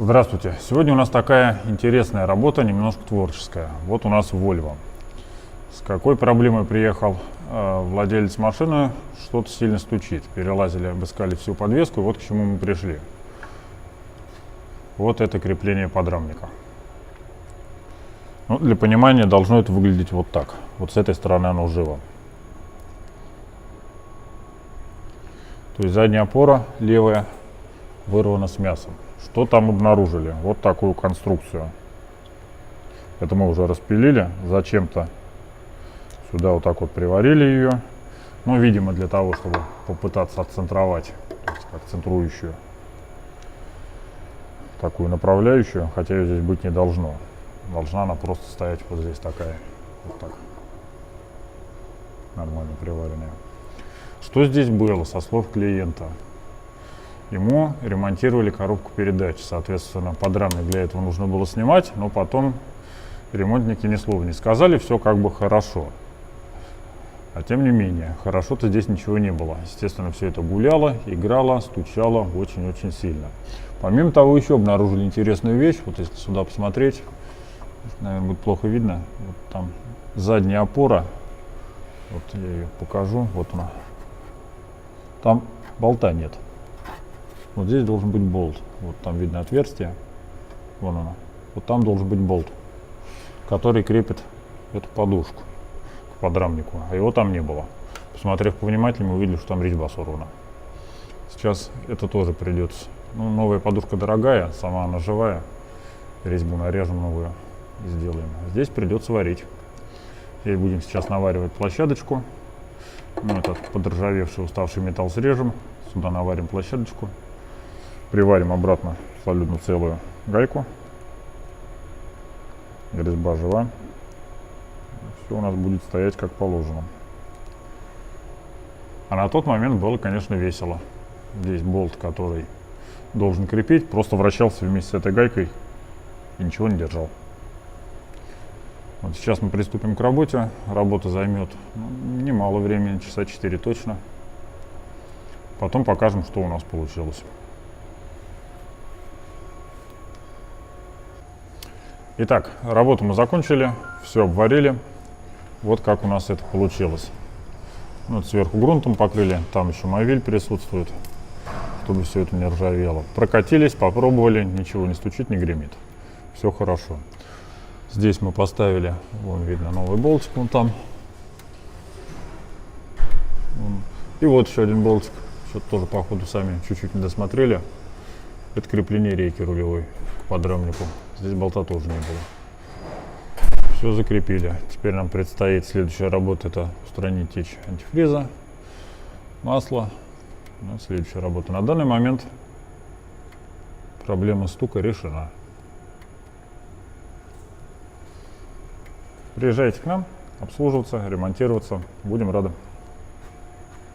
Здравствуйте! Сегодня у нас такая интересная работа, немножко творческая. Вот у нас Volvo. С какой проблемой приехал владелец машины? Что-то сильно стучит. Перелазили, обыскали всю подвеску, и вот к чему мы пришли. Вот это крепление подрамника. Ну, для понимания должно это выглядеть вот так. Вот с этой стороны оно живо. То есть задняя опора левая вырвана с мясом. Что там обнаружили? Вот такую конструкцию. Это мы уже распилили. Зачем-то сюда вот так вот приварили ее. Ну, видимо, для того, чтобы попытаться отцентровать, как центрующую, такую направляющую, хотя ее здесь быть не должно. Должна она просто стоять вот здесь такая. Вот так. Нормально приваренная. Что здесь было, со слов клиента? Ему ремонтировали коробку передач, соответственно, подрамник для этого нужно было снимать, но потом ремонтники ни слова не сказали, все как бы хорошо. А тем не менее, хорошо-то здесь ничего не было. Естественно, все это гуляло, играло, стучало очень-очень сильно. Помимо того, еще обнаружили интересную вещь. Вот если сюда посмотреть, наверное, будет плохо видно. Вот там задняя опора. Вот я ее покажу. Вот она. Там болта нет. Вот здесь должен быть болт. Вот там видно отверстие. Вон оно. Вот там должен быть болт, который крепит эту подушку к подрамнику. А его там не было. Посмотрев повнимательнее, мы увидели, что там резьба сорвана. Сейчас это тоже придется. Ну, новая подушка дорогая, сама она живая. Резьбу нарежем новую и сделаем. Здесь придется варить. И будем сейчас наваривать площадочку. Ну, этот подржавевший, уставший металл срежем. Сюда наварим площадочку. Приварим обратно абсолютно целую гайку. Резьба жива. Все у нас будет стоять как положено. А на тот момент было, конечно, весело. Здесь болт, который должен крепить, просто вращался вместе с этой гайкой и ничего не держал. Вот сейчас мы приступим к работе. Работа займет немало времени, часа 4 точно. Потом покажем, что у нас получилось. Итак, работу мы закончили, все обварили. Вот как у нас это получилось. Вот сверху грунтом покрыли, там еще мовиль присутствует, чтобы все это не ржавело. Прокатились, попробовали, ничего не стучит, не гремит. Все хорошо. Здесь мы поставили, вон видно новый болтик, вон там. И вот еще один болтик. Что-то тоже, походу, сами чуть-чуть не досмотрели. Это крепление рейки рулевой к подрамнику. Здесь болта тоже не было. Все закрепили. Теперь нам предстоит следующая работа. Это устранить течь антифриза, масла. Ну, следующая работа. На данный момент проблема стука решена. Приезжайте к нам обслуживаться, ремонтироваться. Будем рады.